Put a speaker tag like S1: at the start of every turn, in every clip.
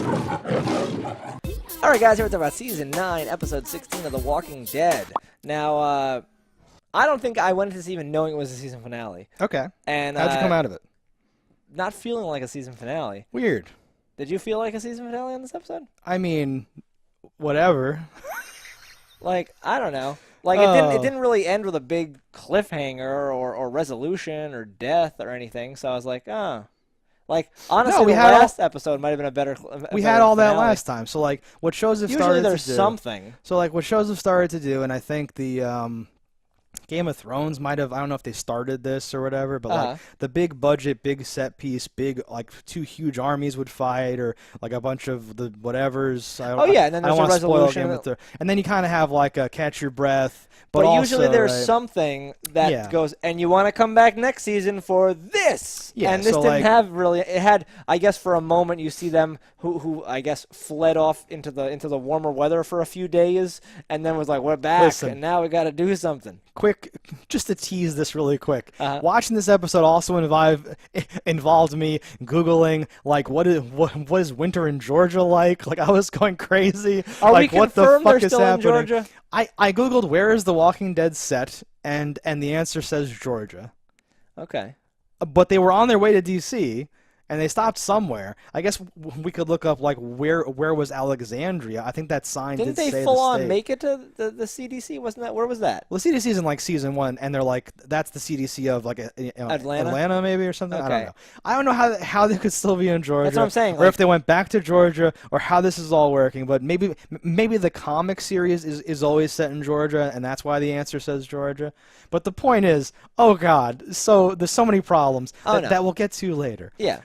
S1: All right, guys, here we're talking about Season 9, Episode 16 of The Walking Dead. Now, I don't think I went into this even knowing it was a season finale.
S2: Okay.
S1: And
S2: How'd you come out of it?
S1: Not feeling like a season finale.
S2: Weird.
S1: Did you feel like a season finale on this episode?
S2: I mean, whatever.
S1: Like, I don't know. Like, it didn't really end with a big cliffhanger or resolution or death or anything, so I was like, oh. Like, honestly, the last episode might have been a better
S2: We had all that last time. So, like, what shows have started to do...
S1: Usually there's something.
S2: So, like, what shows have started to do, and I think the Game of Thrones might have... I don't know if they started this or whatever, but, like, the big budget, big set piece, big, like, 2 huge armies would fight, or, like, a bunch of the whatevers.
S1: And then there's a resolution.
S2: And then you kind of have, like, a catch your breath.
S1: But usually there's something that goes, and you want to come back next season for this.
S2: Yeah,
S1: and this didn't have really. It had, I guess, for a moment you see them who I guess fled off into the warmer weather for a few days, and then was like, we're back, and now we got to do something.
S2: Quick, just to tease this really quick. Watching this episode also involved me Googling, like, what is winter in Georgia like? Like, I was going crazy.
S1: Like,
S2: what the fuck
S1: is
S2: happening?
S1: In Georgia?
S2: I Googled, where is The Walking Dead set, and the answer says Georgia.
S1: Okay.
S2: But they were on their way to D.C., and they stopped somewhere. I guess we could look up, like, where was Alexandria. I think that sign
S1: didn't
S2: did say
S1: they full on make it to the CDC? Wasn't that, where was that?
S2: Well, CDC is in, like, season 1, and they're like, that's the CDC of, like, Atlanta maybe, or something.
S1: Okay.
S2: I don't know how they could still be in Georgia.
S1: That's what I'm saying.
S2: Or if they went back to Georgia, or how this is all working. But maybe the comic series is always set in Georgia, and that's why the answer says Georgia. But the point is, oh God, so there's so many problems that we'll get to later.
S1: Yeah.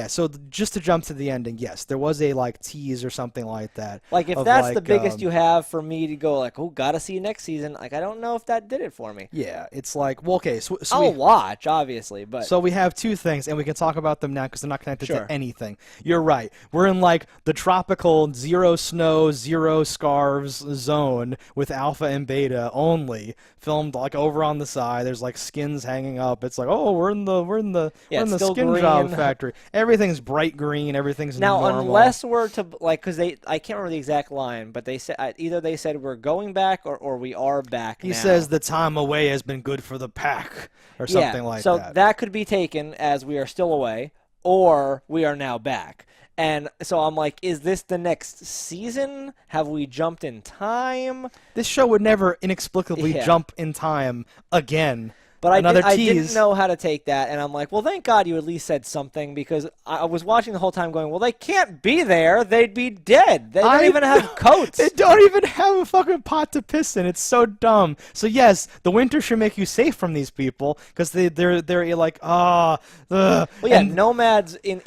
S2: So just to jump to the ending, yes, there was a, like, tease or something like that.
S1: Like, if that's the biggest you have for me to go, like, oh, gotta see next season, like, I don't know if that did it for me.
S2: Yeah, it's like, well, okay. So
S1: I'll watch, obviously, but...
S2: So we have 2 things, and we can talk about them now because they're not connected to anything. You're right. We're in, like, the tropical 0 snow, 0 scarves zone with Alpha and Beta only, filmed, like, over on the side. There's, like, skins hanging up. It's like, oh, we're in the skin
S1: green.
S2: job factory. Everything's bright green. Everything's
S1: now,
S2: normal.
S1: unless we're to, like, because I can't remember the exact line, but they said either they said we're going back or we are back.
S2: He says the time away has been good for the pack, or something like that.
S1: So that could be taken as we are still away, or we are now back. And so I'm like, is this the next season? Have we jumped in time?
S2: This show would never inexplicably jump in time again.
S1: But I didn't know how to take that, and I'm like, well, thank God you at least said something, because I was watching the whole time going, well, they can't be there. They'd be dead. They don't even have coats.
S2: They don't even have a fucking pot to piss in. It's so dumb. So, yes, the winter should make you safe from these people, because they're like,
S1: Well, yeah, nomads in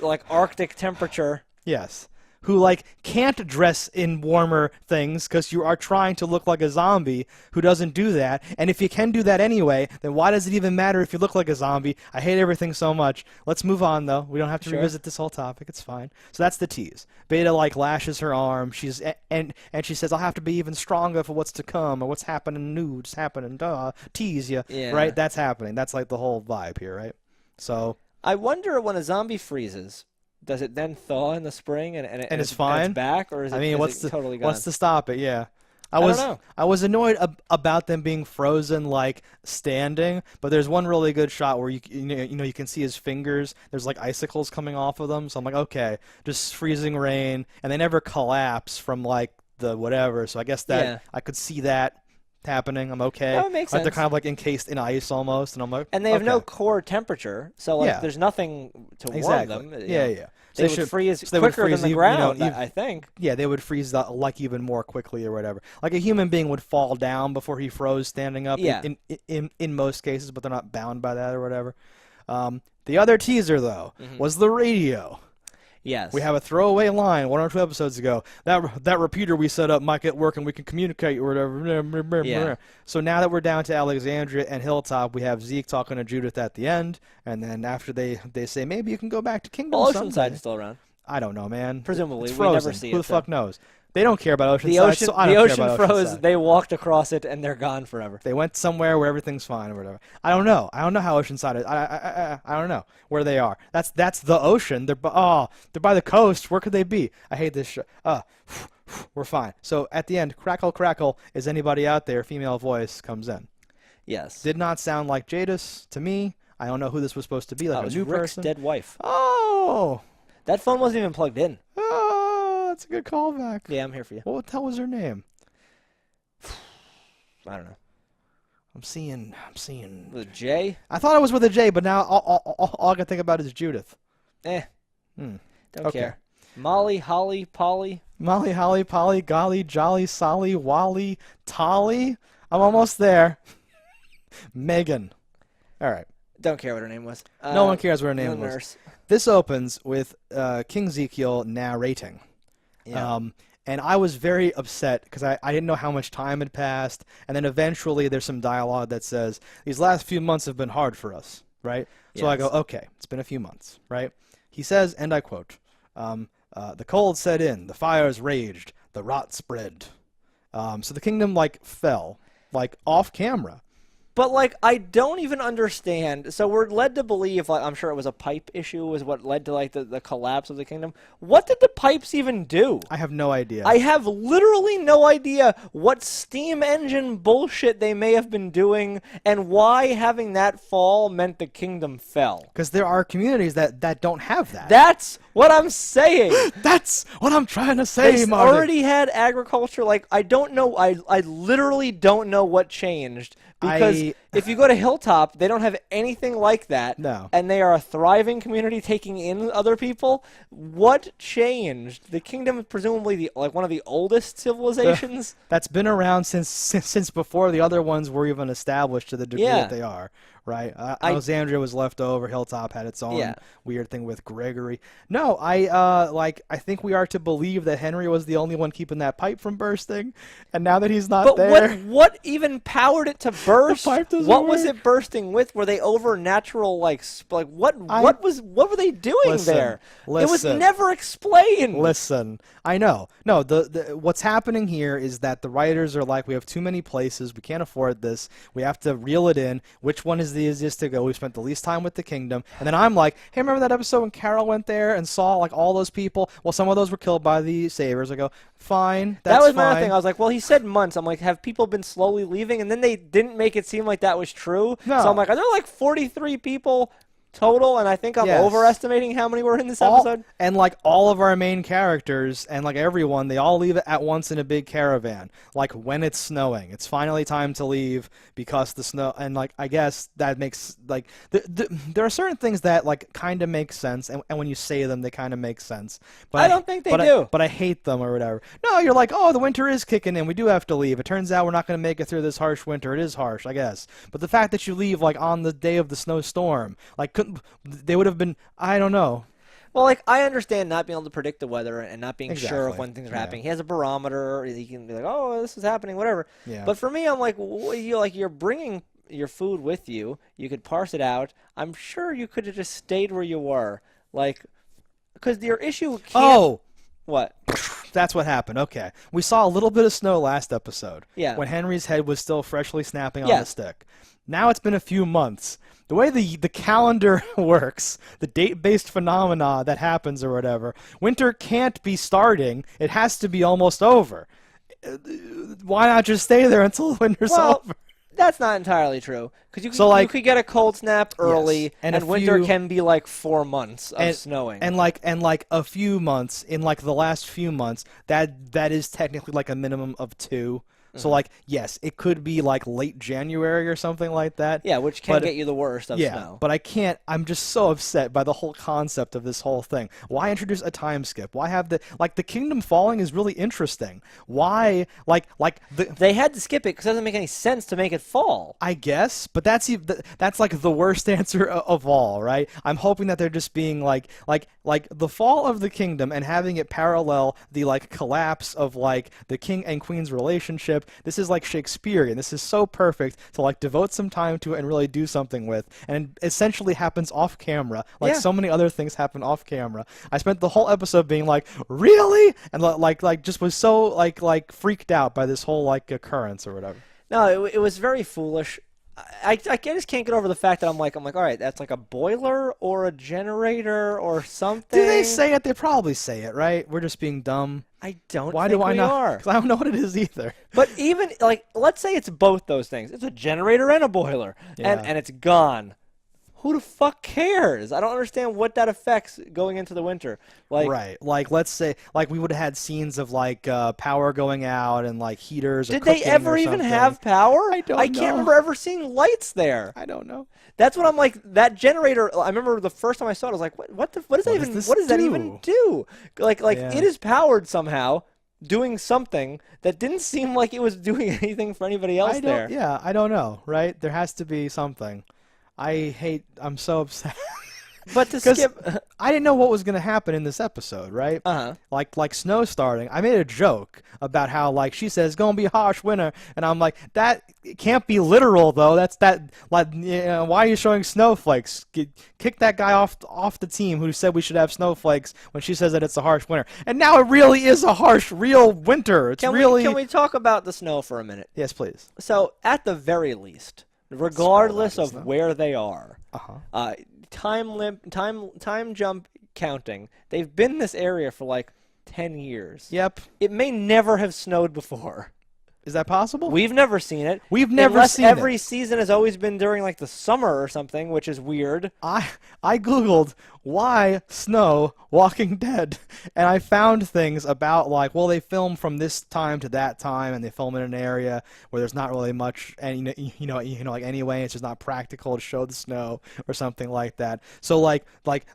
S1: like, Arctic temperature.
S2: Yes. Who, like, can't dress in warmer things because you are trying to look like a zombie who doesn't do that. And if you can do that anyway, then why does it even matter if you look like a zombie? I hate everything so much. Let's move on, though. We don't have to revisit this whole topic. It's fine. So that's the tease. Beta, like, lashes her arm. And she says, I'll have to be even stronger for what's to come, or what's happening new, just happening, tease you. Yeah. Right? That's happening. That's, like, the whole vibe here, right? So
S1: I wonder, when a zombie freezes, does it then thaw in the spring and
S2: it's fine?
S1: And it's back, or is it totally gone?
S2: What's to stop it? Yeah,
S1: I don't know.
S2: I was annoyed about them being frozen, like, standing. But there's one really good shot where you can see his fingers. There's, like, icicles coming off of them. So I'm like, okay, just freezing rain, and they never collapse from, like, the whatever. So I guess that I could see that happening. I'm okay.
S1: That would make sense.
S2: They're kind of, like, encased in ice almost, and I'm like,
S1: and they have no core temperature, so, like, there's nothing to warm them.
S2: Yeah.
S1: They would freeze quicker than the ground, I think.
S2: Yeah, they would freeze, like, even more quickly or whatever. Like, a human being would fall down before he froze standing up in most cases, but they're not bound by that or whatever. The other teaser, though, was the radio.
S1: Yes.
S2: We have a throwaway line 1 or 2 episodes ago. That repeater we set up might get working. We can communicate or whatever.
S1: Yeah.
S2: So now that we're down to Alexandria and Hilltop, we have Zeke talking to Judith at the end, and then after they say maybe you can go back to Kingdom.
S1: Oceanside is still around.
S2: I don't know, man.
S1: Presumably,
S2: it's
S1: we
S2: frozen.
S1: never see it.
S2: Who the fuck knows? They don't care about Oceanside.
S1: The ocean,
S2: so I
S1: the
S2: don't
S1: ocean
S2: care about
S1: froze.
S2: Oceanside.
S1: They walked across it, and they're gone forever.
S2: They went somewhere where everything's fine or whatever. I don't know. I don't know how Oceanside is. I don't know where they are. That's the ocean. They're by the coast. Where could they be? I hate this show. We're fine. So at the end, crackle, crackle. Is anybody out there? Female voice comes in.
S1: Yes.
S2: Did not sound like Jadis to me. I don't know who this was supposed to be. Like
S1: It was
S2: a new
S1: Rick's
S2: person.
S1: dead wife.
S2: Oh.
S1: That phone wasn't even plugged in.
S2: Oh, that's a good callback.
S1: Yeah, I'm here for you.
S2: What the hell was her name?
S1: I don't know.
S2: I'm seeing.
S1: With a J?
S2: I thought it was with a J, but now all I can think about is Judith.
S1: Don't care. Molly, Holly, Polly.
S2: Molly, Holly, Polly, Golly, Jolly, Solly, Wally, Tolly. I'm almost there. Megan. All right.
S1: Don't care what her name was.
S2: No one cares what her name was.
S1: Nurse.
S2: This opens with King Ezekiel narrating.
S1: Yeah.
S2: And I was very upset because I didn't know how much time had passed. And then eventually there's some dialogue that says, these last few months have been hard for us, right? So I go, okay, it's been a few months, right? He says, and I quote, the cold set in, the fires raged, the rot spread. So the kingdom, fell, off camera.
S1: But, I don't even understand. So we're led to believe, I'm sure it was a pipe issue was what led to, the collapse of the kingdom. What did the pipes even do?
S2: I have no idea.
S1: I have literally no idea what steam engine bullshit they may have been doing and why having that fall meant the kingdom fell.
S2: Because there are communities that don't have that.
S1: That's what I'm saying.
S2: That's what I'm trying to say,
S1: They
S2: Marty.
S1: already had agriculture. I don't know. I literally don't know what changed. Because if you go to Hilltop, they don't have anything like that.
S2: No.
S1: And they are a thriving community taking in other people. What changed? The kingdom is presumably one of the oldest civilizations.
S2: That's been around since before the other ones were even established to the degree that they are. Right? Alexandria was left over. Hilltop had its own weird thing with Gregory. No, I think we are to believe that Henry was the only one keeping that pipe from bursting, and now that he's not there,
S1: what even powered it to burst?
S2: The pipe doesn't
S1: what
S2: work.
S1: was it bursting with? Were they over natural what were they doing there? It was never explained.
S2: Listen, I know. No, the what's happening here is that the writers are like, we have too many places, we can't afford this, we have to reel it in. Which one is the easiest to go? We spent the least time with the kingdom. And then I'm like, hey, remember that episode when Carol went there and saw all those people? Well, some of those were killed by the Savers. I go, fine, that's
S1: that was
S2: fine.
S1: my thing. I was like, well, he said months. I'm like, have people been slowly leaving? And then they didn't make it seem like that was true.
S2: No.
S1: So I'm like, are there 43 people total? And I think I'm overestimating how many were in this episode.
S2: And all of our main characters and everyone, they all leave at once in a big caravan. When it's snowing, it's finally time to leave because the snow. And I guess that makes there are certain things that kind of make sense, and when you say them, they kind of make sense. But
S1: I don't think they do.
S2: But I hate them or whatever. No, you're oh, the winter is kicking in. We do have to leave. It turns out we're not going to make it through this harsh winter. It is harsh, I guess. But the fact that you leave on the day of the snowstorm, they would have been, I don't know.
S1: Well, I understand not being able to predict the weather and not being sure of when things are happening. He has a barometer. He can be oh, this is happening, whatever. Yeah. But for me, I'm you're bringing your food with you. You could parse it out. I'm sure you could have just stayed where you were. Because your issue can't...
S2: Oh!
S1: What?
S2: That's what happened. Okay. We saw a little bit of snow last episode.
S1: Yeah.
S2: When Henry's head was still freshly snapping on the stick. Now it's been a few months. The way the calendar works, the date-based phenomena that happens or whatever, winter can't be starting. It has to be almost over. Why not just stay there until the winter's over?
S1: That's not entirely true. Because you could get a cold snap early, and winter can be 4 months of snowing.
S2: And a few months, in the last few months, that is technically a minimum of 2. So, yes, it could be, late January or something like that.
S1: Yeah, which can get you the worst of snow.
S2: But I can't. I'm just so upset by the whole concept of this whole thing. Why introduce a time skip? Why have the kingdom falling is really interesting. Why,
S1: They had to skip it because it doesn't make any sense to make it fall.
S2: I guess, but that's the worst answer of all, right? I'm hoping that they're just being the fall of the kingdom and having it parallel the collapse of the king and queen's relationship this is like Shakespearean. This is so perfect to like devote some time to it and really do something with. And it essentially happens off camera, like so many other things happen off camera. I spent the whole episode being like, really? And like just was so like freaked out by this whole like occurrence or whatever.
S1: No, it was very foolish. I just can't get over the fact that I'm like, all right, that's like a boiler or a generator or something.
S2: Do they say it? They probably say it, right? We're just being dumb.
S1: I don't
S2: Why
S1: think
S2: do I
S1: we
S2: not?
S1: are.
S2: Because I don't know what it is either.
S1: But even, like, let's say it's both those things. It's a generator and a boiler, and it's gone. Who the fuck cares? I don't understand what that affects going into the winter. Like,
S2: right. Like, let's say, like, we would have had scenes of, like, power going out and, like, heaters or
S1: did they ever even have power?
S2: I don't
S1: know. I
S2: know.
S1: can't remember ever seeing lights there.
S2: I don't know.
S1: That's what I'm like, that generator, I remember the first time I saw it, I was like, what does that even do? Like it is powered somehow, doing something that didn't seem like it was doing anything for anybody else there.
S2: Yeah, I don't know, right? There has to be something. I'm so upset.
S1: But to skip,
S2: I didn't know what was going to happen in this episode, right? Like snow starting. I made a joke about how like she says going to be a harsh winter, and I'm like that can't be literal though. Like why are you showing snowflakes? Kick that guy off the team who said we should have snowflakes when she says that it's a harsh winter. And now it really is a harsh real winter. Can
S1: we talk about the snow for a minute?
S2: Yes, please.
S1: So at the very least, regardless of where they are, time jump counting, they've been in this area for like 10 years.
S2: Yep.
S1: It may never have snowed before.
S2: Is that possible?
S1: We've never seen it.
S2: We've never seen it.
S1: Every season has always been during like the summer or something, which is weird.
S2: I googled why snow Walking Dead, and I found things about like, well, they film from this time to that time, and they film in an area where there's not really much, and like anyway, it's just not practical to show the snow or something like that. So like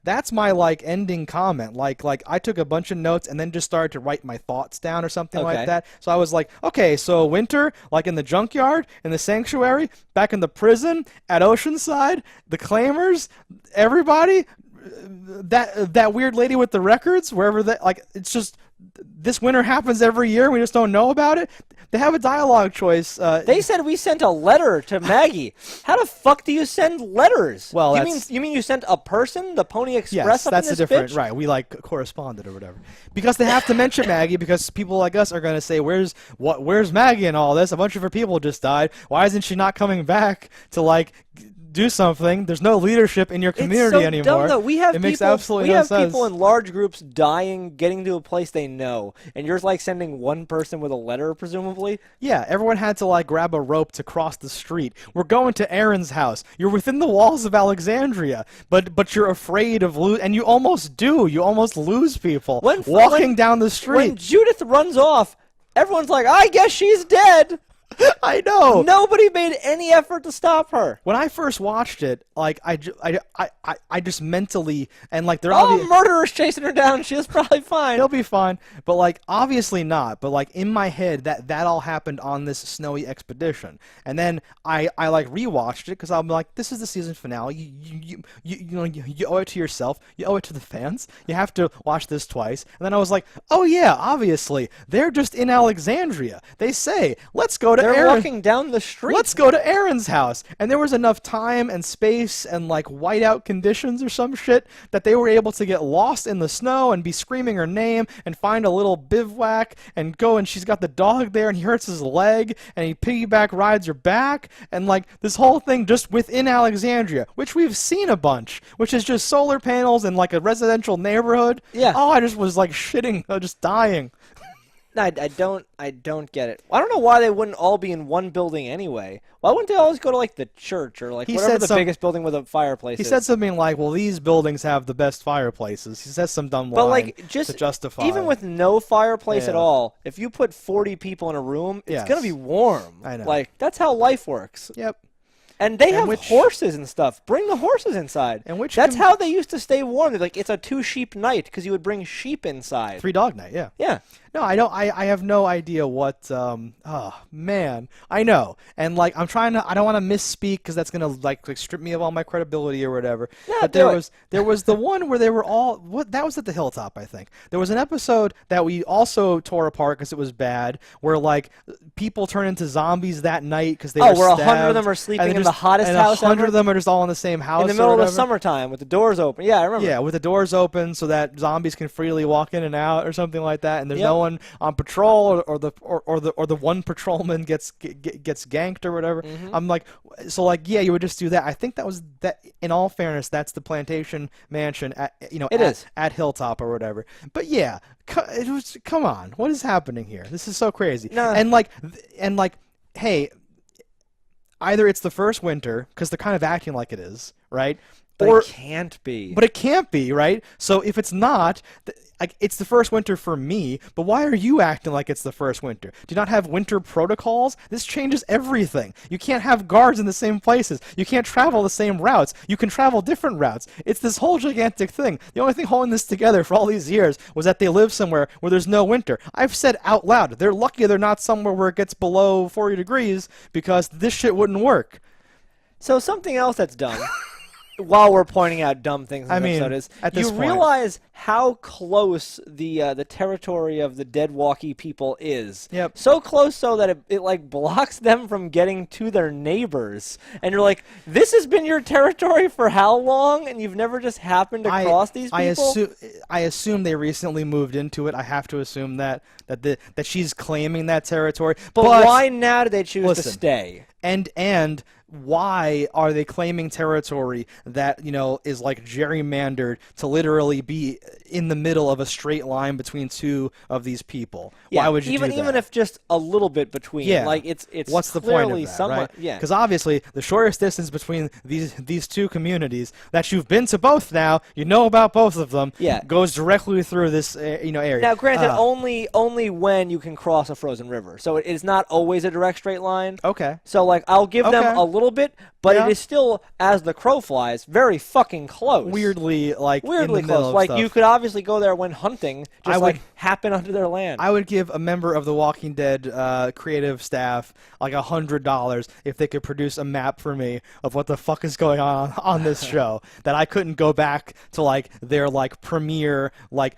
S2: that's my like ending comment. Like I took a bunch of notes and then just started to write my thoughts down or something like that. So I was like, okay, so winter, like in the junkyard, in the sanctuary, back in the prison, at Oceanside, the claimers, everybody. That weird lady with the records, wherever that, like, it's just this winter happens every year. We just don't know about it. They have a dialogue choice.
S1: They said we sent a letter to Maggie. How the fuck do you send letters?
S2: Well,
S1: you mean you sent a person, the Pony Express?
S2: Yes,
S1: up
S2: that's
S1: in
S2: a
S1: this
S2: different
S1: bitch?
S2: right. We like corresponded or whatever because they have to mention Maggie because people like us are going to say, "Where's Maggie and all this? A bunch of her people just died. Why isn't she not coming back to like?" Do something. There's no leadership in your community
S1: it's so
S2: anymore.
S1: Dumb, though. We have
S2: people
S1: in large groups dying, getting to a place they know, and you're like sending one person with a letter, presumably.
S2: Yeah, everyone had to like grab a rope to cross the street. We're going to Aaron's house. You're within the walls of Alexandria, but you're afraid of and you almost do. You almost lose people walking down the street.
S1: When Judith runs off, everyone's like, "I guess she's dead."
S2: I know.
S1: Nobody made any effort to stop her.
S2: When I first watched it, like I just mentally and like they're
S1: murderers chasing her down. She was probably fine.
S2: She'll be fine, but like obviously not. But like in my head, that all happened on this snowy expedition, and then I like rewatched it because I'm like, this is the season finale. You owe it to yourself. You owe it to the fans. You have to watch this twice. And then I was like, oh yeah, obviously they're just in Alexandria. They say, let's go to.
S1: They're walking down the street.
S2: Let's go to Aaron's house. And there was enough time and space and like whiteout conditions or some shit that they were able to get lost in the snow and be screaming her name and find a little bivouac and go, and she's got the dog there and he hurts his leg and he piggyback rides her back and like this whole thing just within Alexandria, which we've seen a bunch, which is just solar panels in like a residential neighborhood.
S1: Yeah.
S2: Oh, I just was like shitting, just dying.
S1: No, I don't get it. I don't know why they wouldn't all be in one building anyway. Why wouldn't they always go to like the church or like whatever the biggest building with a fireplace is?
S2: He said something like, "Well, these buildings have the best fireplaces." He says some dumb line
S1: but like just
S2: to justify.
S1: Even with no fireplace at all, if you put 40 people in a room, it's gonna be warm.
S2: I know.
S1: Like that's how life works.
S2: Yep.
S1: And they have horses and stuff. Bring the horses inside. That's how they used to stay warm. They're like, it's a 2-sheep night because you would bring sheep inside.
S2: 3-dog night, yeah.
S1: Yeah.
S2: No, I don't. I have no idea what. Oh man, I know. And like, I'm trying to. I don't want to misspeak because that's gonna like strip me of all my credibility or whatever.
S1: Yeah,
S2: but there was the one where they were all. What that was at the Hilltop, I think. There was an episode that we also tore apart because it was bad, where like people turn into zombies that night because they were
S1: where
S2: stabbed,
S1: 100 of them are sleeping in the hottest house
S2: and 100
S1: ever?
S2: of them are just all in the same house
S1: In the middle
S2: or
S1: of the
S2: whatever.
S1: summertime with the doors open. Yeah, I remember.
S2: Yeah, with the doors open so that zombies can freely walk in and out or something like that, and there's
S1: Yep.
S2: no one on patrol, or the one patrolman gets ganked or whatever.
S1: Mm-hmm.
S2: I'm like, so like, yeah, you would just do that. I think that was that. In all fairness, that's the Plantation Mansion at at Hilltop or whatever. But yeah, it was. Come on, what is happening here? This is so crazy.
S1: No.
S2: And like, hey, either it's the first winter because they're kind of acting like it is, right?
S1: But
S2: Or
S1: it can't be.
S2: But it can't be, right? So if it's not, like, it's the first winter for me, but why are you acting like it's the first winter? Do you not have winter protocols? This changes everything. You can't have guards in the same places. You can't travel the same routes. You can travel different routes. It's this whole gigantic thing. The only thing holding this together for all these years was that they live somewhere where there's no winter. I've said out loud, they're lucky they're not somewhere where it gets below 40 degrees because this shit wouldn't work.
S1: So something else that's done, while we're pointing out dumb things in this episode, is
S2: at this
S1: you
S2: point,
S1: realize how close the territory of the dead walkie people is.
S2: Yep.
S1: So close so that it like blocks them from getting to their neighbors. And you're like, this has been your territory for how long? And you've never just happened to cross these people?
S2: I assume they recently moved into it. I have to assume that she's claiming that territory.
S1: But why now do they choose to stay?
S2: And why are they claiming territory that, is like gerrymandered to literally be in the middle of a straight line between two of these people?
S1: Yeah,
S2: why would you do that?
S1: Even if just a little bit between?
S2: Yeah.
S1: Like it's
S2: what's the point of that,
S1: somewhat,
S2: right?
S1: Yeah.
S2: Because obviously the shortest distance between these two communities that you've been to both now, you know about both of them, goes directly through this area.
S1: Now, granted, only when you can cross a frozen river, so it is not always a direct straight line.
S2: Okay.
S1: So like I'll give them a little bit, but it is still, as the crow flies, very fucking close.
S2: Weirdly in the
S1: close.
S2: middle of
S1: Like
S2: stuff.
S1: you could obviously go there when hunting, just happen onto their land.
S2: I would give a member of the Walking Dead creative staff like $100 if they could produce a map for me of what the fuck is going on this show. That I couldn't go back to like their like premiere, like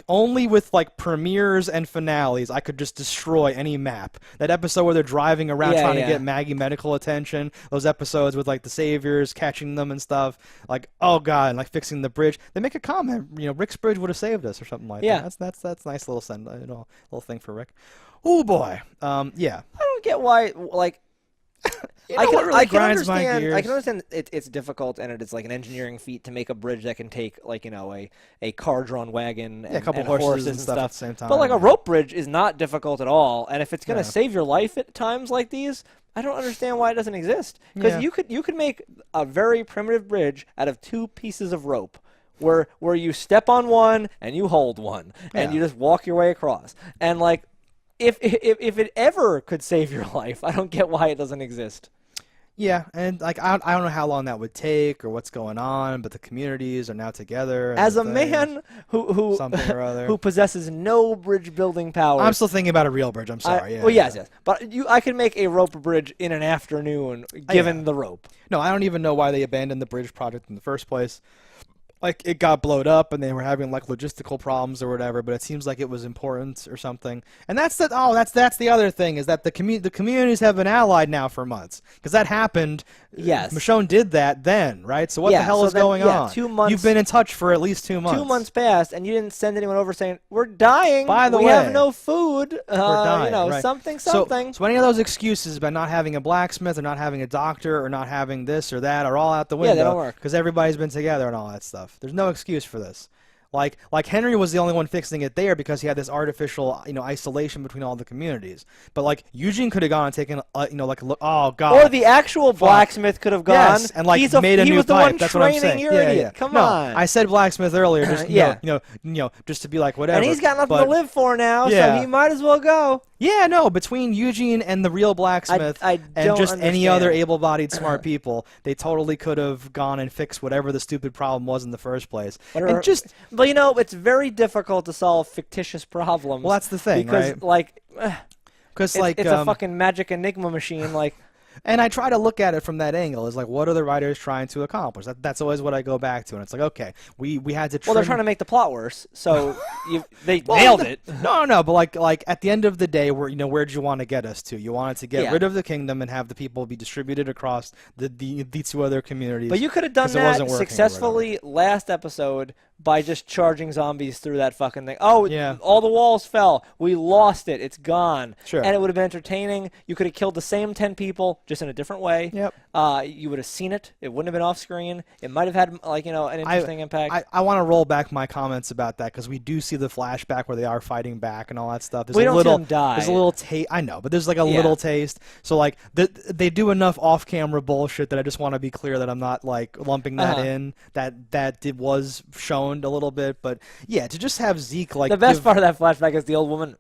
S2: only with like premieres and finales I could just destroy any map. That episode where they're driving around trying to get Maggie medical attention. Those episodes with like the saviors catching them and stuff. Like, oh god, and like fixing the bridge. They make a comment, Rick's bridge would have saved us or something like that. That's a nice little little thing for Rick. Oh boy. Yeah.
S1: I don't get why like I can understand it's difficult and it's like an engineering feat to make a bridge that can take like a car-drawn wagon and
S2: a couple
S1: and
S2: horses and stuff at the same time.
S1: But like a rope bridge is not difficult at all, and if it's going to save your life at times like these, I don't understand why it doesn't exist. Because you could make a very primitive bridge out of two pieces of rope. Where you step on one and you hold one and you just walk your way across. And like if it ever could save your life, I don't get why it doesn't exist.
S2: Yeah, and like I don't know how long that would take or what's going on, but the communities are now together.
S1: As a man who
S2: something or other
S1: who possesses no bridge building power,
S2: I'm still thinking about a real bridge. I'm sorry.
S1: Yes, but I can make a rope bridge in an afternoon given the rope.
S2: No, I don't even know why they abandoned the bridge project in the first place. Like it got blowed up and they were having like logistical problems or whatever, but it seems like it was important or something. And that's the other thing is that the communities have been allied now for months because that happened.
S1: Yes,
S2: Michonne did that then, right? So what the hell is going on?
S1: 2 months.
S2: You've been in touch for at least 2 months.
S1: 2 months passed, and you didn't send anyone over saying we're dying.
S2: By the way,
S1: we have no food.
S2: We're dying. Right.
S1: Something.
S2: So any of those excuses about not having a blacksmith or not having a doctor or not having this or that are all out the window.
S1: Yeah, they don't work
S2: because everybody's been together and all that stuff. There's no excuse for this. Like Henry was the only one fixing it there because he had this artificial, isolation between all the communities. But like Eugene could have gone and taken, like a look. Oh God!
S1: Or the actual blacksmith could have gone.
S2: Yes, and like made a new pipe. That's what I'm saying.
S1: You're an idiot. Come on.
S2: I said blacksmith earlier, just just to be like whatever.
S1: And he's got nothing to live for now, so he might as well go.
S2: Yeah, no. Between Eugene and the real blacksmith
S1: and
S2: just
S1: understand.
S2: Any other able-bodied smart people, they totally could have gone and fixed whatever the stupid problem was in the first place.
S1: But Well, it's very difficult to solve fictitious problems.
S2: Well, that's the thing,
S1: because,
S2: right?
S1: like,
S2: Because
S1: it's a fucking magic enigma machine, like.
S2: And I try to look at it from that angle. Is like, what are the writers trying to accomplish? That's always what I go back to. And it's like, okay, we had to.
S1: Well, they're trying to make the plot worse, so they nailed it.
S2: No, but like at the end of the day, where'd you want to get us to? You wanted to get rid of the kingdom and have the people be distributed across the 2 other communities.
S1: But you could have done that successfully last episode by just charging zombies through that fucking thing. Oh, yeah. All the walls fell. We lost it. It's gone.
S2: Sure.
S1: And it would have been entertaining. You could have killed the same 10 people, just in a different way.
S2: Yep.
S1: You would have seen it. It wouldn't have been off screen. It might have had, an interesting impact.
S2: I want to roll back my comments about that because we do see the flashback where they are fighting back and all that stuff.
S1: We don't see them die.
S2: There's a little taste. I know, but there's like a little taste. So like they do enough off-camera bullshit that I just want to be clear that I'm not like lumping that in. That it was shown a little bit, but yeah, to just have Zeke like
S1: the best part of that flashback is the old woman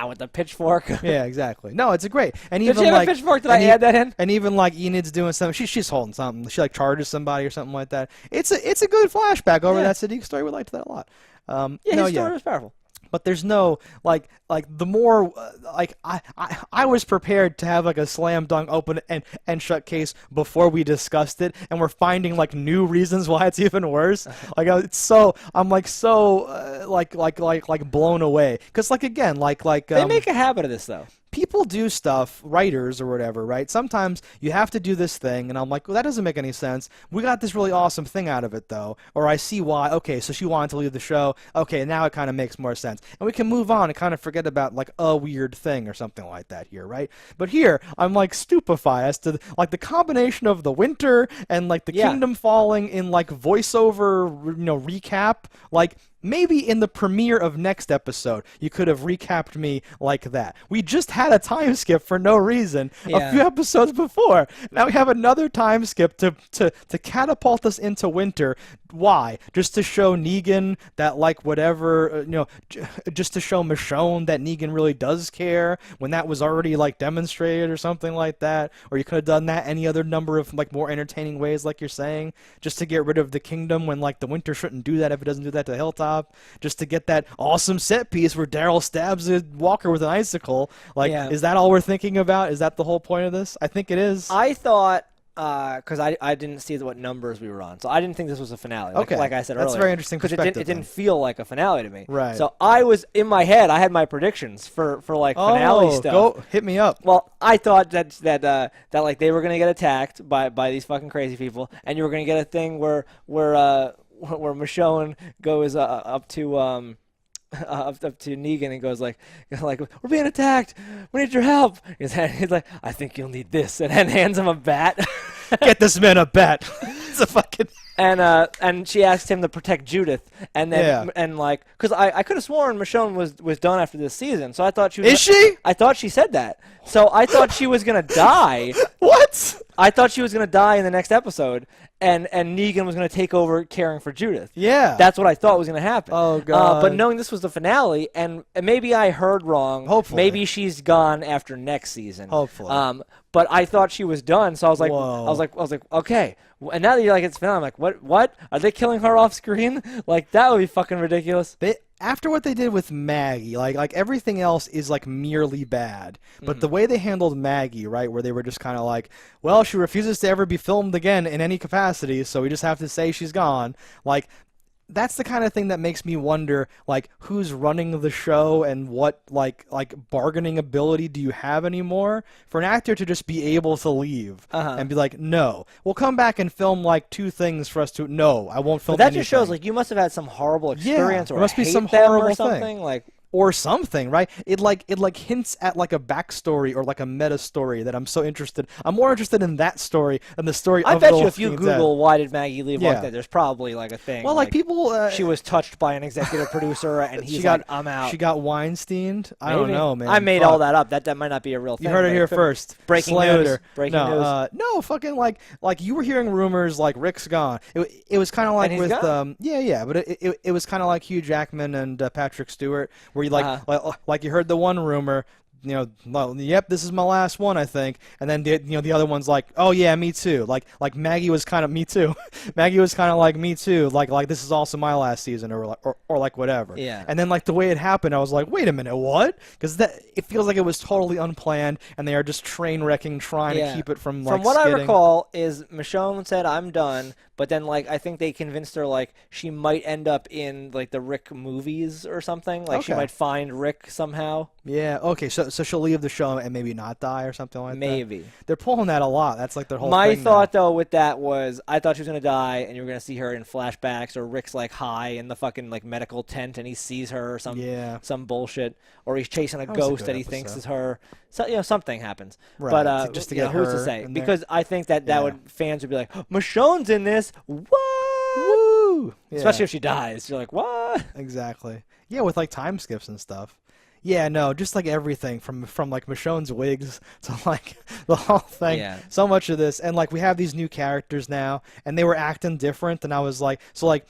S1: with the pitchfork.
S2: Yeah, exactly. No, it's a great. And
S1: did
S2: even
S1: she have
S2: like
S1: a pitchfork? Did I add that in?
S2: And even like Enid's doing something. She's holding something. She like charges somebody or something like that. It's a good flashback over that Sadiq story. We liked that a lot.
S1: His story was powerful.
S2: But there's no like the more I was prepared to have like a slam dunk open and shut case before we discussed it, and we're finding like new reasons why it's even worse. Like I'm blown away because
S1: they make a habit of this though.
S2: People do stuff, writers or whatever, right? Sometimes you have to do this thing, and I'm like, well, that doesn't make any sense. We got this really awesome thing out of it, though. Or I see why. Okay, so she wanted to leave the show. Okay, now it kind of makes more sense. And we can move on and kind of forget about, like, a weird thing or something like that here, right? But here, I'm, like, stupefied as to, like, the combination of the winter and, like, the kingdom falling in, like, voiceover, recap. Like, maybe in the premiere of next episode, you could have recapped me like that. We just had a time skip for no reason a few episodes before. Now we have another time skip to catapult us into winter. Why? Just to show Negan that, like, whatever, just to show Michonne that Negan really does care when that was already, like, demonstrated or something like that. Or you could have done that any other number of, like, more entertaining ways, like you're saying, just to get rid of the kingdom when, like, the winter shouldn't do that if it doesn't do that to Hilltop. Just to get that awesome set piece where Daryl stabs a walker with an icicle. Like, is that all we're thinking about? Is that the whole point of this? I think it is.
S1: I thought, because I didn't see what numbers we were on, so I didn't think this was a finale. Like I said earlier.
S2: That's a very interesting perspective.
S1: It didn't feel like a finale to me.
S2: Right.
S1: So I was, in my head, I had my predictions for like, finale stuff.
S2: Go hit me up.
S1: Well, I thought that like, they were going to get attacked by these fucking crazy people, and you were going to get a thing where Michonne goes up to Negan and goes like we're being attacked, we need your help. He's like, I think you'll need this, and then hands him a bat.
S2: Get this man a bat. It's a fucking.
S1: And she asked him to protect Judith, and then and like, because I could have sworn Michonne was done after this season, so I thought she was.
S2: Is she?
S1: I thought she said that, so I thought she was gonna die.
S2: What?
S1: I thought she was gonna die in the next episode, and Negan was gonna take over caring for Judith.
S2: Yeah,
S1: that's what I thought was gonna happen.
S2: Oh god!
S1: But knowing this was the finale, and maybe I heard wrong.
S2: Hopefully,
S1: maybe she's gone after next season.
S2: Hopefully,
S1: but I thought she was done, so I was like,
S2: whoa.
S1: I was like, okay. And now that you're like, it's finale, I'm like, what? Are they killing her off screen? Like, that would be fucking ridiculous.
S2: After what they did with Maggie, like everything else is like merely bad. But the way they handled Maggie, right, where they were just kind of like, well, she refuses to ever be filmed again in any capacity, so we just have to say she's gone. Like, that's the kind of thing that makes me wonder, like, who's running the show and what, like bargaining ability do you have anymore for an actor to just be able to leave and be like, no, we'll come back and film, like, 2 things for us to, no, I won't film
S1: But that
S2: anything.
S1: just shows, like, you must have had some horrible experience or
S2: must be
S1: hate
S2: some
S1: them
S2: horrible
S1: or something.
S2: thing.
S1: Like,
S2: or something, right? It hints at like a backstory or like a meta story that I'm so interested. I'm more interested in that story than the story.
S1: I
S2: of
S1: bet
S2: the
S1: you if you Google why did Maggie leave like
S2: Yeah.
S1: that, there's probably like a thing.
S2: Well, like people,
S1: she was touched by an executive producer, and he's like, "I'm out."
S2: She got Weinsteined. I don't know, man.
S1: I made all that up. That might not be a real thing.
S2: You heard it here first.
S1: Breaking
S2: Slander.
S1: news. Breaking news.
S2: No, fucking like you were hearing rumors like Rick's gone. It was kind of like with but it was kind of like Hugh Jackman and Patrick Stewart, where you like you heard the one rumor, yep, this is my last one, I think. And then the other one's like, oh yeah, me too. Like Maggie was kind of me too. Maggie was kind of like me too. Like this is also my last season, or like whatever.
S1: Yeah.
S2: And then like the way it happened, I was like, wait a minute, what? Because it feels like it was totally unplanned, and they are just train wrecking, trying to keep it from like.
S1: From what
S2: skidding.
S1: I recall, is Michonne said I'm done, but then like I think they convinced her like she might end up in like the Rick movies or something. Like she might find Rick somehow.
S2: Yeah. Okay. So she'll leave the show and maybe not die or something like that.
S1: Maybe.
S2: They're pulling that a lot. That's like their whole.
S1: My
S2: thing
S1: thought
S2: now.
S1: though with that was I thought she was gonna die, and you were gonna see her in flashbacks, or Rick's like high in the fucking like medical tent and he sees her or some bullshit, or he's chasing a ghost that he thinks is her. So something happens.
S2: Right.
S1: But
S2: just to get
S1: who's
S2: her
S1: to say?
S2: in
S1: Because I think that would fans would be like, Michonne's in this. What?
S2: Woo! Yeah.
S1: Especially if she dies. You're like, what?
S2: Exactly. Yeah, with like time skips and stuff. Yeah, no, just like everything from like Michonne's wigs to like the whole thing.
S1: Yeah.
S2: So much of this, and like we have these new characters now, and they were acting different, and I was like, so like.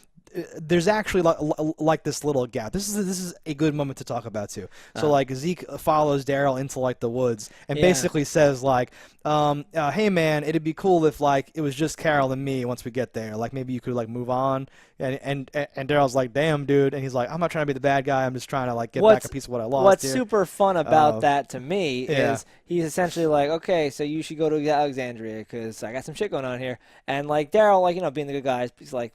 S2: There's actually like this little gap. This is a good moment to talk about too. So like Zeke follows Daryl into like the woods and basically says like, "Hey man, it'd be cool if like it was just Carol and me once we get there. Like maybe you could like move on." And Daryl's like, "Damn, dude," and he's like, "I'm not trying to be the bad guy. I'm just trying to like get back a piece of what I lost."
S1: What's
S2: here.
S1: super fun about that to me is he's essentially like, "Okay, so you should go to Alexandria because I got some shit going on here." And like Daryl, like being the good guy, he's like.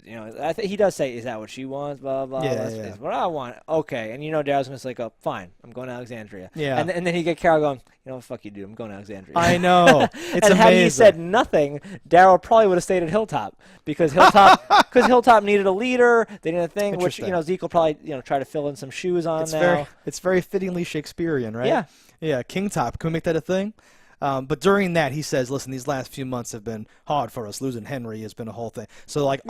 S1: I think he does say, "Is that what she wants?" Blah blah. That's what I want. Okay, and Daryl's gonna say, "Oh, fine, I'm going to Alexandria."
S2: Yeah.
S1: And then he get Carol going, "Fuck you, dude. I'm going to Alexandria."
S2: I know. It's
S1: and
S2: amazing.
S1: had he said nothing, Daryl probably would have stayed at Hilltop because Hilltop needed a leader. They needed a thing, which Zeke will probably try to fill in some shoes on now.
S2: It's very fittingly Shakespearean, right?
S1: Yeah.
S2: Yeah. King Top. Can we make that a thing? But during that, he says, "Listen, these last few months have been hard for us. Losing Henry has been a whole thing." So, like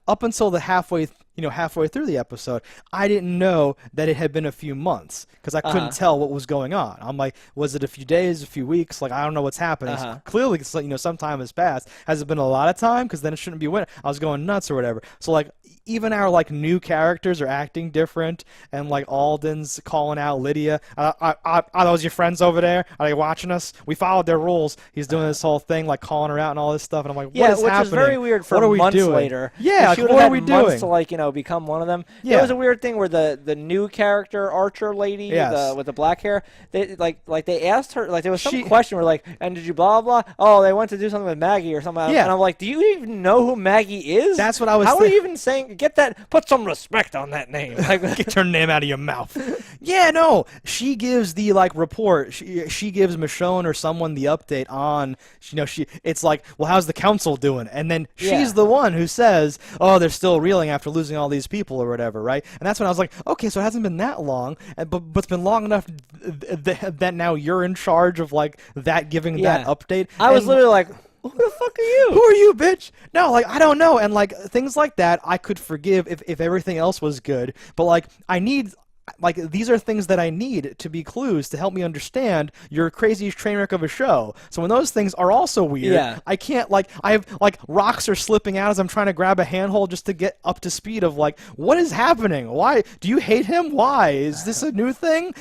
S2: up until the halfway through the episode, I didn't know that it had been a few months because I couldn't tell what was going on. I'm like, was it a few days, a few weeks? Like, I don't know what's happening. So clearly, some time has passed. Has it been a lot of time? Because then it shouldn't be winter. I was going nuts or whatever. So, like, even our like new characters are acting different, and like Alden's calling out Lydia. Are those your friends over there? Are they watching us? We followed their rules. He's doing this whole thing, like calling her out and all this stuff, and I'm like, what is happening?
S1: Which is very weird for
S2: what are we
S1: months
S2: doing?
S1: later.
S2: Yeah,
S1: like,
S2: what are we doing?
S1: Months to like become one of them.
S2: Yeah.
S1: There was a weird thing where the new character Archer lady with the black hair, they they asked her there was some question where like, and did you blah blah? Oh, they went to do something with Maggie or something.
S2: Yeah.
S1: And I'm like, do you even know who Maggie is?
S2: That's what I was.
S1: How are you even saying? Put some respect on that name. Like,
S2: get your name out of your mouth. Yeah, no. She gives the like report. She gives Michonne or someone the update on. It's like, well, how's the council doing? And then she's the one who says, oh, they're still reeling after losing all these people or whatever, right? And that's when I was like, okay, so it hasn't been that long, but it's been long enough that now you're in charge of like that giving that update.
S1: I was literally like, who the fuck are you?
S2: Who are you, bitch? No, like, I don't know. And, like, things like that I could forgive if everything else was good. But, like, these are things that I need to be clues to help me understand your crazy train wreck of a show. So when those things are also weird, I can't, I have, rocks are slipping out as I'm trying to grab a handhold just to get up to speed of, what is happening? Why? Do you hate him? Why? Is this a new thing?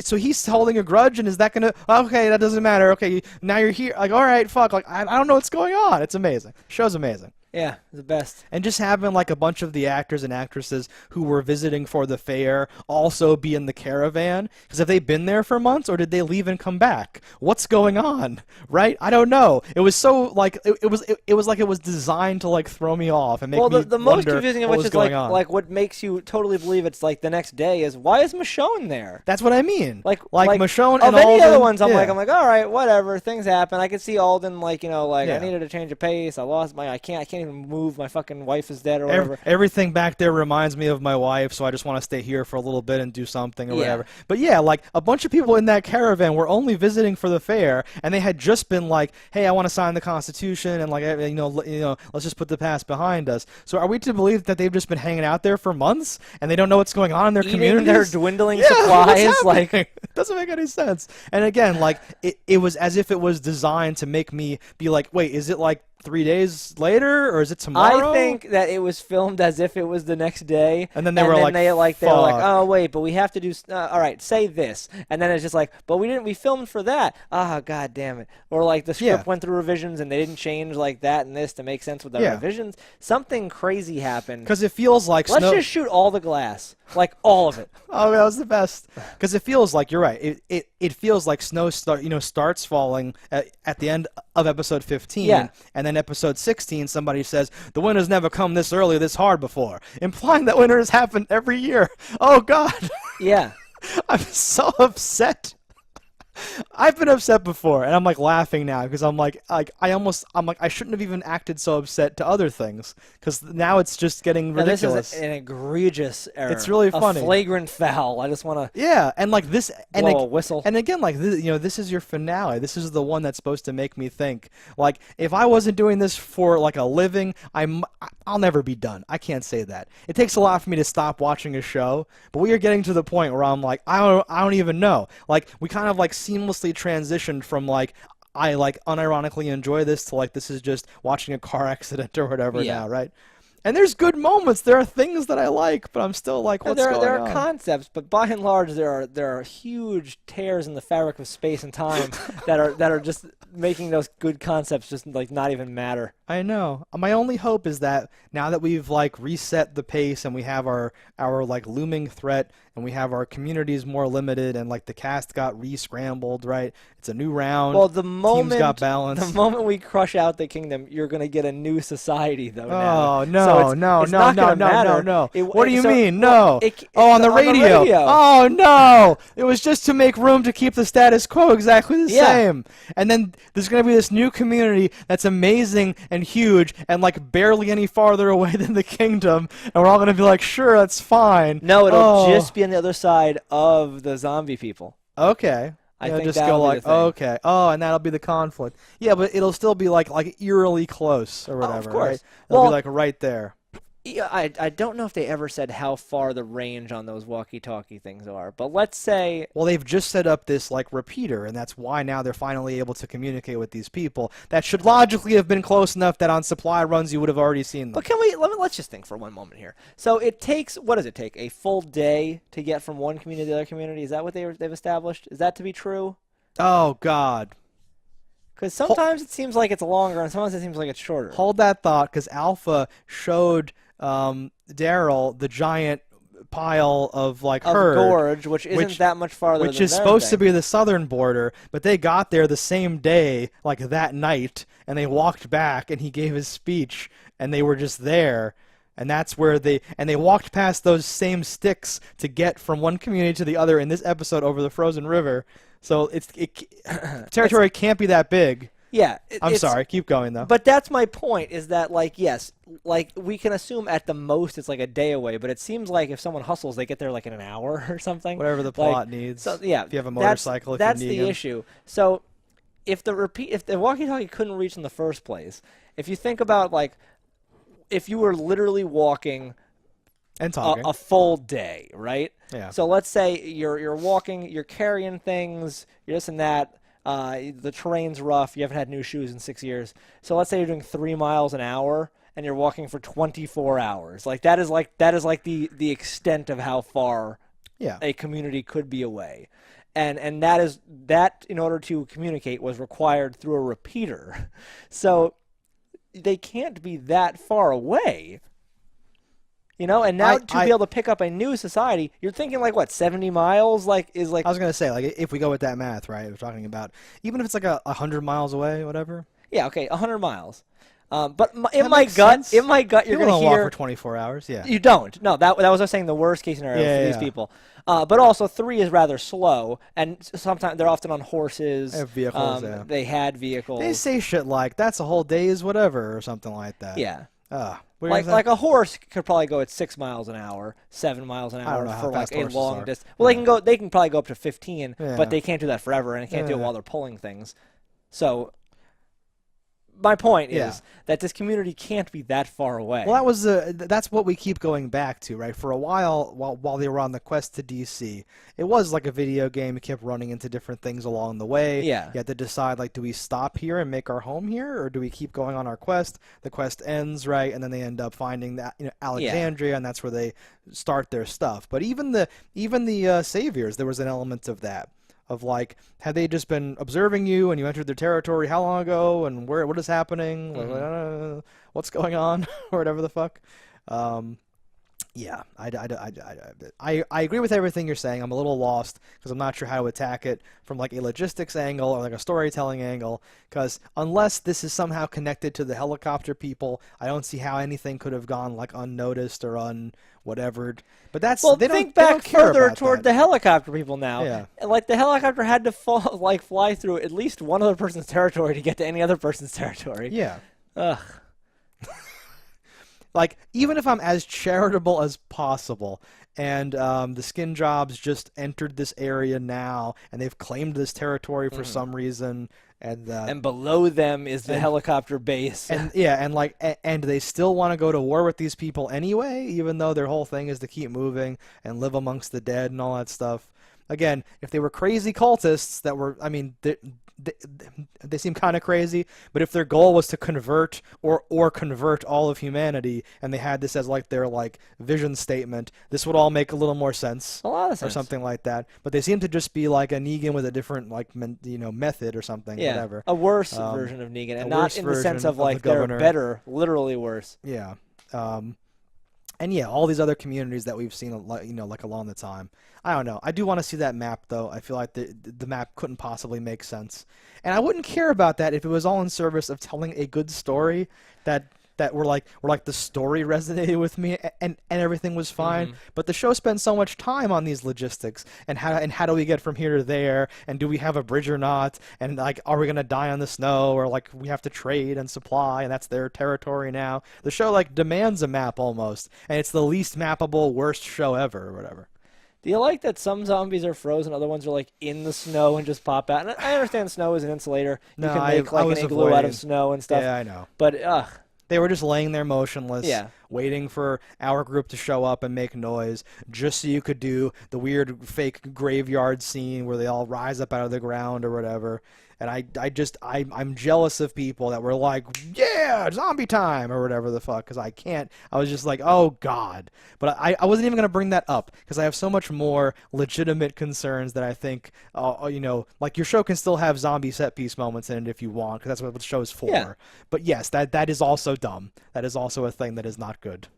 S2: So he's holding a grudge, and is that going to, okay, that doesn't matter. Okay, now you're here. Like, all right, fuck. Like, I don't know what's going on. It's amazing. Show's amazing.
S1: Yeah, the best.
S2: And just having like a bunch of the actors and actresses who were visiting for the fair also be in the caravan. Because have they been there for months or did they leave and come back? What's going on? Right? I don't know. It was so like it was like it was designed to like throw me off and make me
S1: the most
S2: wonder
S1: confusing of
S2: what
S1: which
S2: was
S1: is
S2: going on.
S1: like what makes you totally believe it's like the next day is why is Michonne there?
S2: That's what I mean. Like Michonne
S1: and
S2: and
S1: any
S2: Alden,
S1: other ones I'm like all right, whatever, things happen. I could see Alden I needed to change a pace. I can't even move. My fucking wife is dead or whatever.
S2: Everything back there reminds me of my wife, so I just want to stay here for a little bit and do something or whatever. But yeah, like a bunch of people in that caravan were only visiting for the fair, and they had just been like, "Hey, I want to sign the Constitution," and let's just put the past behind us. So are we to believe that they've just been hanging out there for months and they don't know what's going on in their communities?
S1: Their dwindling supplies,
S2: it doesn't make any sense. And again, it was as if it was designed to make me be like, wait, is it like 3 days later, or is it tomorrow?
S1: I think that it was filmed as if it was the next day,
S2: and then they were like,
S1: oh wait, but we have to do. All right, say this, and then it's just like, but we didn't. We filmed for that. Ah, god damn it! Or like the script went through revisions and they didn't change like that and this to make sense with the revisions. Something crazy happened.
S2: Because it feels like
S1: let's just shoot all the glass, like all of it.
S2: Oh, that was the best. Because it feels like you're right. It feels like snow starts falling at the end of episode 15, and then episode 16 somebody says the winter's never come this early, this hard before, implying that winter has happened every year. Oh God.
S1: Yeah.
S2: I'm so upset. I've been upset before, and I'm like laughing now because I'm like I shouldn't have even acted so upset to other things because now it's just getting ridiculous.
S1: This is an egregious error.
S2: It's really funny.
S1: A flagrant foul. I just want
S2: to and like this and
S1: blow a whistle.
S2: And again, like this, this is your finale. This is the one that's supposed to make me think. Like if I wasn't doing this for like a living, I'll never be done. I can't say that. It takes a lot for me to stop watching a show, but we are getting to the point where I'm like I don't even know. Like we kind of like seamlessly transitioned from like I like unironically enjoy this to like this is just watching a car accident or whatever now, right? And there's good moments. There are things that I like, but I'm still like, what's going on?
S1: There are concepts, but by and large, there are huge tears in the fabric of space and time that are just making those good concepts just like not even matter.
S2: I know. My only hope is that now that we've like reset the pace and we have our like looming threat and we have our communities more limited and like the cast got re-scrambled, right? It's a new round.
S1: Well, the moment
S2: teams got balanced.
S1: The moment we crush out the kingdom, you're going to get a new society though.
S2: Oh,
S1: now.
S2: No, no. What do you mean?
S1: No.
S2: On the radio. Oh, no. It was just to make room to keep the status quo exactly the same. And then there's going to be this new community that's amazing and huge and like barely any farther away than the kingdom. And we're all going to be like, sure, that's fine.
S1: No, it'll just be on the other side of the zombie people.
S2: Okay.
S1: I think
S2: just go like, okay. Oh, and that'll be the conflict. Yeah, but it'll still be like eerily close or whatever,
S1: of course.
S2: Right? It'll be like right there.
S1: Yeah, I don't know if they ever said how far the range on those walkie-talkie things are, but let's say...
S2: Well, they've just set up this, like, repeater, and that's why now they're finally able to communicate with these people. That should logically have been close enough that on supply runs you would have already seen them.
S1: But let's just think for one moment here. So it takes, what does it take, a full day to get from one community to the other community? Is that what they've established? Is that to be true?
S2: Oh, God.
S1: Because sometimes it seems like it's longer, and sometimes it seems like it's shorter.
S2: Hold that thought, because Alpha showed Daryl the giant pile of like herd
S1: gorge, which isn't that much farther.
S2: Which is supposed to be the southern border, but they got there the same day, like that night, and they walked back, and he gave his speech, and they were just there. And that's where they walked past those same sticks to get from one community to the other in this episode over the frozen river. So territory can't be that big.
S1: Yeah.
S2: I'm sorry. Keep going, though.
S1: But that's my point, is that, like, yes, like, we can assume at the most it's like a day away, but it seems like if someone hustles, they get there, like, in an hour or something.
S2: Whatever the plot needs.
S1: So, yeah.
S2: If you have a motorcycle,
S1: that's
S2: if you need
S1: the issue. So if the walkie-talkie couldn't reach in the first place, if you think about, like, if you were literally walking
S2: and talking
S1: a full day, right?
S2: Yeah.
S1: So let's say you're walking, you're carrying things, you're this and that. The terrain's rough. You haven't had new shoes in 6 years. So let's say you're doing 3 miles an hour and you're walking for 24 hours. Like that is like the extent of how far a community could be away. And that in order to communicate was required through a repeater. So they can't be that far away. You know, and now to be able to pick up a new society, you're thinking like what, 70 miles? I was
S2: gonna say, like, if we go with that math, right? We're talking about even if it's like 100 miles away, whatever.
S1: Yeah, okay, 100 miles. But in my gut, you're gonna hear.
S2: Walk for 24 hours. Yeah.
S1: You don't. No, that was us saying the worst case scenario for these people. But also 3 is rather slow, and sometimes they're often on horses.
S2: They have vehicles.
S1: They had vehicles.
S2: They say shit like that's a whole day's whatever or something like that.
S1: Yeah.
S2: Like
S1: a horse could probably go at 6 miles an hour, 7 miles an hour for like a long distance. Well, they can probably go up to 15, but they can't do that forever, and they can't do it while they're pulling things. So, my point is that this community can't be that far away.
S2: Well, that's what we keep going back to, right? For a while they were on the quest to DC, it was like a video game. It kept running into different things along the way.
S1: Yeah.
S2: You had to decide, like, do we stop here and make our home here, or do we keep going on our quest? The quest ends, right, and then they end up finding that Alexandria, and that's where they start their stuff. But even the saviors, there was an element of that. Of like, had they just been observing you and you entered their territory how long ago and what is happening, what's going on, or whatever the fuck. Yeah, I agree with everything you're saying. I'm a little lost because I'm not sure how to attack it from like a logistics angle or like a storytelling angle. Because unless this is somehow connected to the helicopter people, I don't see how anything could have gone like unnoticed or whatever. But that's
S1: well.
S2: They
S1: think
S2: don't
S1: back
S2: care
S1: further
S2: about
S1: toward
S2: that.
S1: the helicopter people now.
S2: Yeah.
S1: Like the helicopter had to fly through at least one other person's territory to get to any other person's territory.
S2: Yeah.
S1: Ugh.
S2: Like, even if I'm as charitable as possible, and the skin jobs just entered this area now, and they've claimed this territory for some reason, and
S1: below them is the helicopter base.
S2: And and they still want to go to war with these people anyway, even though their whole thing is to keep moving and live amongst the dead and all that stuff. Again, if they were crazy cultists that were, I mean, they seem kind of crazy, but if their goal was to convert or convert all of humanity, and they had this as like their like vision statement, this would all make a little more sense.
S1: A lot of sense.
S2: Or something like that. But they seem to just be like a Negan with a different like method or something.
S1: Yeah,
S2: whatever.
S1: a worse version of Negan, and not in the sense of like they're better, literally worse.
S2: Yeah. And yeah, all these other communities that we've seen, like along the time. I don't know. I do want to see that map, though. I feel like the map couldn't possibly make sense, and I wouldn't care about that if it was all in service of telling a good story that were like the story resonated with me and everything was fine. But the show spends so much time on these logistics and how do we get from here to there, and do we have a bridge or not, and like are we gonna die on the snow, or like we have to trade and supply, and that's their territory now. The show like demands a map almost, and it's the least mappable, worst show ever or whatever.
S1: Do you like that some zombies are frozen, other ones are like in the snow and just pop out? And I understand snow is an insulator. You can make like an igloo out of snow and stuff.
S2: Yeah, I know.
S1: But
S2: they were just laying there motionless,
S1: yeah,
S2: waiting for our group to show up and make noise, just so you could do the weird fake graveyard scene where they all rise up out of the ground or whatever. And I'm jealous of people that were like, yeah, zombie time or whatever the fuck, because I can't. I was just like, oh god. But I wasn't even gonna bring that up because I have so much more legitimate concerns that I think, like your show can still have zombie set piece moments in it if you want, because that's what the show is for.
S1: Yeah.
S2: But yes, that is also dumb. That is also a thing that is not good.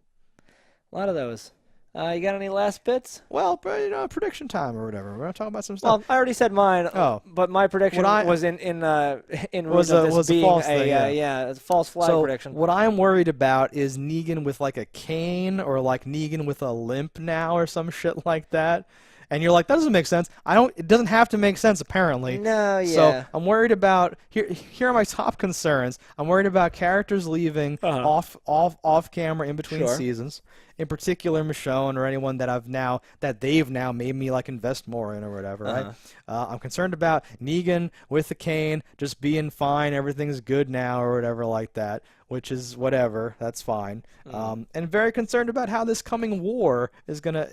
S1: A lot of those. You got any last bits?
S2: Well, prediction time or whatever. We're gonna talk about some stuff.
S1: Well, I already said mine.
S2: Oh,
S1: but my prediction was in
S2: was a false thing.
S1: Yeah, it's a false flag prediction.
S2: What I'm worried about is Negan with like a cane, or like Negan with a limp now, or some shit like that. And you're like, that doesn't make sense. It doesn't have to make sense, apparently.
S1: No, yeah.
S2: So I'm worried about here are my top concerns. I'm worried about characters leaving off camera in between seasons. In particular, Michonne or anyone that they've now made me like invest more in or whatever, right? I'm concerned about Negan with the cane just being fine, everything's good now or whatever like that, which is whatever, that's fine. And very concerned about how this coming war is gonna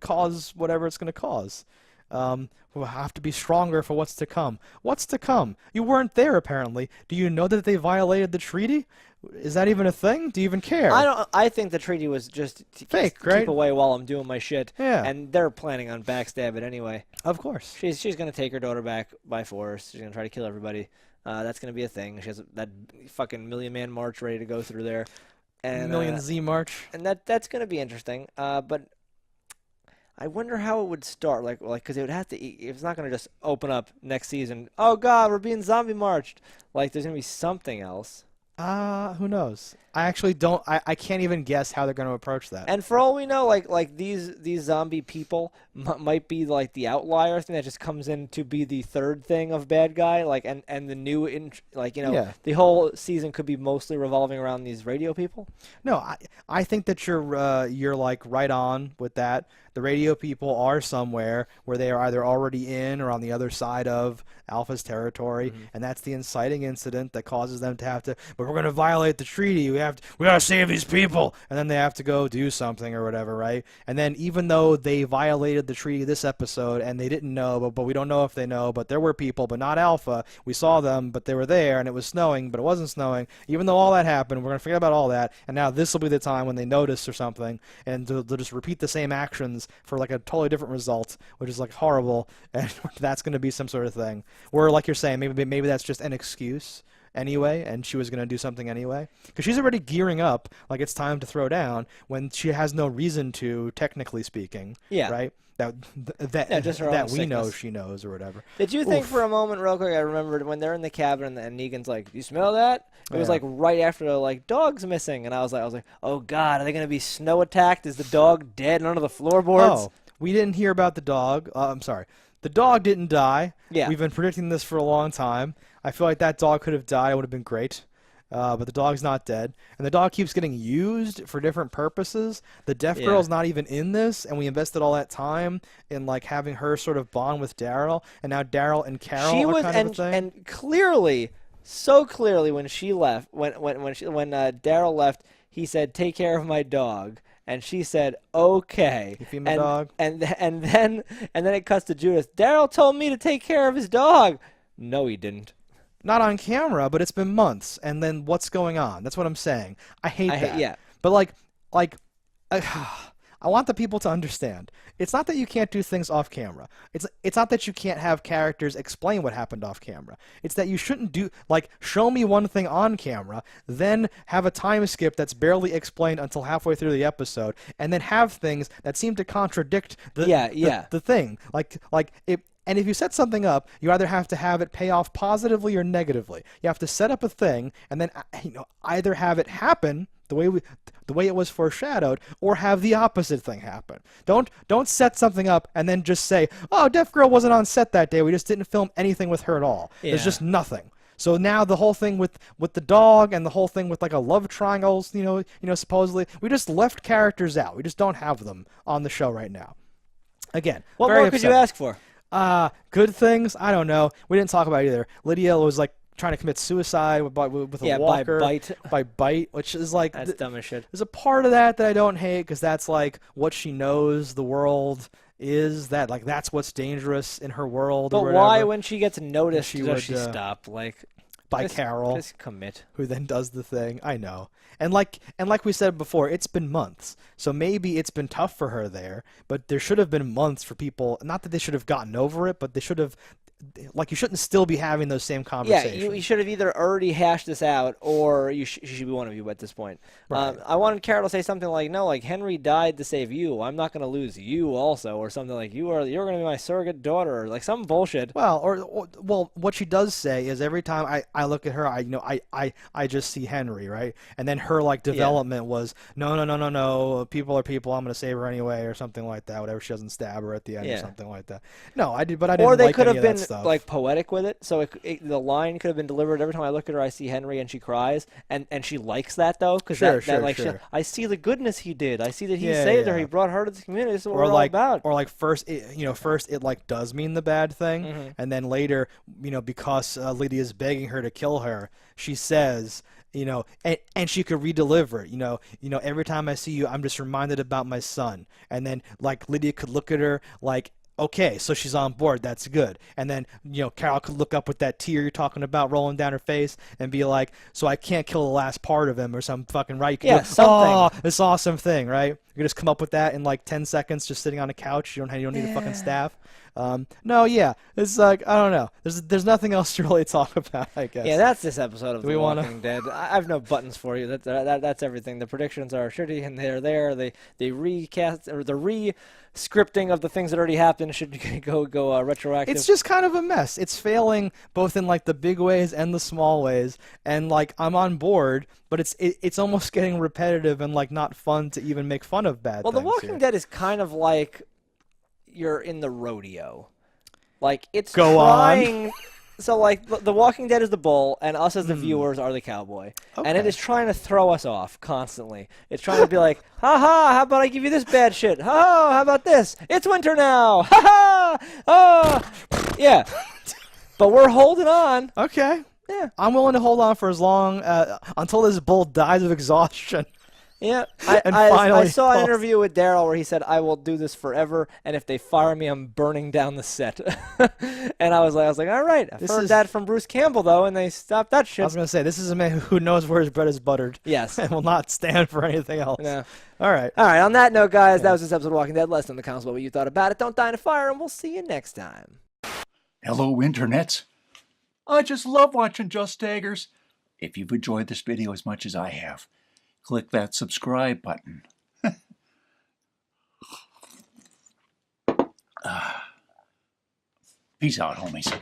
S2: cause whatever it's gonna cause. We'll have to be stronger for what's to come. What's to come? You weren't there apparently. Do you know that they violated the treaty? Is that even a thing? Do you even care?
S1: I think the treaty was just
S2: fake, right?
S1: Keep away while I'm doing my shit.
S2: Yeah.
S1: And they're planning on backstab it anyway.
S2: Of course.
S1: She's gonna take her daughter back by force. She's gonna try to kill everybody. That's gonna be a thing. She has that fucking Million Man March ready to go through there. And
S2: Million Z March.
S1: And that's gonna be interesting. But I wonder how it would start. Like, because it would have to. It's not gonna just open up next season. Oh God, we're being zombie marched. Like, there's gonna be something else.
S2: Who knows? I actually don't. I can't even guess how they're going to approach that.
S1: And for all we know, like these zombie people might be like the outlier thing that just comes in to be the third thing of bad guy. Like and the new
S2: Yeah.
S1: the whole season could be mostly revolving around these radio people.
S2: No, I think that you're like right on with that. The radio people are somewhere where they are either already in or on the other side of Alpha's territory, and that's the inciting incident that causes them to have to. But we're going to violate the treaty. We got to save these people, and then they have to go do something or whatever, right? And then even though they violated the treaty this episode and they didn't know, but we don't know if they know, but there were people, but not Alpha. We saw them, but they were there, and it was snowing, but it wasn't snowing. Even though all that happened, we're going to forget about all that, and now this will be the time when they notice or something, and they'll just repeat the same actions for like a totally different result, which is like horrible, and that's going to be some sort of thing. Where, like you're saying, maybe that's just an excuse anyway, and she was going to do something anyway, because she's already gearing up, like it's time to throw down when she has no reason to, technically speaking.
S1: Yeah.
S2: Right.
S1: Just her own
S2: That we
S1: sickness.
S2: know she knows or whatever.
S1: Did you think
S2: Oof.
S1: for a moment, real quick? I remembered when they're in the cabin and Negan's like, "You smell that?" It was
S2: Yeah.
S1: like right after like dog's missing, and I was like, "Oh God, are they gonna be snow attacked? Is the dog dead under the floorboards?"
S2: Oh, we didn't hear about the dog. I'm sorry. The dog didn't die.
S1: Yeah.
S2: We've been predicting this for a long time. I feel like that dog could have died. It would have been great. But the dog's not dead. And the dog keeps getting used for different purposes. The deaf
S1: Yeah.
S2: girl's not even in this, and we invested all that time in like having her sort of bond with Daryl, and now Daryl and Carol
S1: She
S2: are
S1: was,
S2: kind of a thing.
S1: and clearly, so clearly, when she left, when Daryl left, he said, "Take care of my dog." And she said, "Okay."
S2: You feed my dog?
S1: And then it cuts to Judith. Daryl told me to take care of his dog. No, he didn't.
S2: Not on camera, but it's been months. And then what's going on? That's what I'm saying. I hate that.
S1: Yeah.
S2: But I want the people to understand. It's not that you can't do things off camera. It's not that you can't have characters explain what happened off camera. It's that you shouldn't do show me one thing on camera, then have a time skip that's barely explained until halfway through the episode, and then have things that seem to contradict the thing. And if you set something up, you either have to have it pay off positively or negatively. You have to set up a thing and then either have it happen the way it was foreshadowed, or have the opposite thing happen. Don't set something up and then just say, "Oh, Deaf Girl wasn't on set that day. We just didn't film anything with her at all."
S1: Yeah.
S2: There's just nothing. So now the whole thing with the dog and the whole thing with like a love triangle, supposedly, we just left characters out. We just don't have them on the show right now. Again,
S1: What
S2: very
S1: more could you
S2: upsetting.
S1: ask for?
S2: Good things? I don't know. We didn't talk about it either. Lydia was like trying to commit suicide with a walker. By bite, which is like
S1: That's dumb as shit.
S2: there's a part of that I don't hate, because that's like what she knows the world is, that like that's what's dangerous in her world.
S1: But
S2: or whatever.
S1: why, when she gets noticed,
S2: She
S1: does
S2: would,
S1: she stop?
S2: by Carol,
S1: Just commit.
S2: who then does the thing. I know. And like we said before, it's been months. So maybe it's been tough for her there, but there should have been months for people, not that they should have gotten over it, but they should have, you shouldn't still be having those same conversations.
S1: Yeah, you should have either already hashed this out, or she should be one of you at this point.
S2: Right.
S1: I wanted Carol to say something like, "No, like Henry died to save you. I'm not going to lose you also," or something like, you're going to be my surrogate daughter," or like some bullshit.
S2: Well, what she does say is every time I look at her, I just see Henry, right? And then her development was no, people are people. I'm going to save her anyway, or something like that. Whatever, she doesn't stab her at the end or something like that. No, I did, but I didn't.
S1: Or they
S2: like
S1: could
S2: any
S1: have
S2: of that
S1: been
S2: stuff.
S1: like poetic with it, so the line could have been delivered every time I look at her. I see Henry and she cries, and she likes that though, because
S2: Sure.
S1: I see the goodness he did. I see that he
S2: Yeah,
S1: saved her.
S2: yeah.
S1: He brought her to the community. This is what
S2: or
S1: we're all about.
S2: Or first it does mean the bad thing, and then later, because Lydia's begging her to kill her, she says, and she could redeliver it. Every time I see you, I'm just reminded about my son. And then Lydia could look at her like, okay, so she's on board. That's good. And then, Carol could look up with that tear you're talking about rolling down her face and be like, so I can't kill the last part of him or some fucking, right? You could go,
S1: something.
S2: Oh, this awesome thing, right? You can just come up with that in 10 seconds just sitting on a couch. You don't need a fucking staff. No, yeah, it's like I don't know. There's nothing else to really talk about, I guess.
S1: Yeah, that's this episode of
S2: Do
S1: The
S2: we wanna-
S1: Walking Dead. I have no buttons for you. That's everything. The predictions are shitty, and they're there. They recast or the re-scripting of the things that already happened should go retroactive.
S2: It's just kind of a mess. It's failing both in like the big ways and the small ways, and like I'm on board, but it's almost getting repetitive and like not fun to even make fun of bad
S1: Well,
S2: things
S1: The Walking
S2: here.
S1: Dead is kind of like you're in the rodeo. Like it's
S2: Go
S1: trying. So like The Walking Dead is the bull, and us as the viewers are the cowboy, and it
S2: Okay.
S1: is trying to throw us off constantly. It's trying to be like, ha ha, how about I give you this bad shit? Ha, how about this? It's winter now. Ha ha. Oh, yeah. But we're holding on.
S2: Okay.
S1: Yeah.
S2: I'm willing to hold on for as long until this bull dies of exhaustion.
S1: Yeah,
S2: And
S1: I
S2: finally
S1: saw an
S2: falls.
S1: interview with Daryl where he said, "I will do this forever, and if they fire me, I'm burning down the set." And I was like, "All right." I've heard that from Bruce Campbell though, and they stopped that
S2: I
S1: shit.
S2: was gonna say this is a man who knows where his bread is buttered.
S1: Yes.
S2: And will not stand for anything else.
S1: Yeah.
S2: All right.
S1: All right. On that note, guys, that was this episode of Walking Dead. Let us know in the comments what you thought about it. Don't die in a fire, and we'll see you next time.
S3: Hello, internets. I just love watching JustDaggers. If you've enjoyed this video as much as I have, click that subscribe button. Peace out, homies.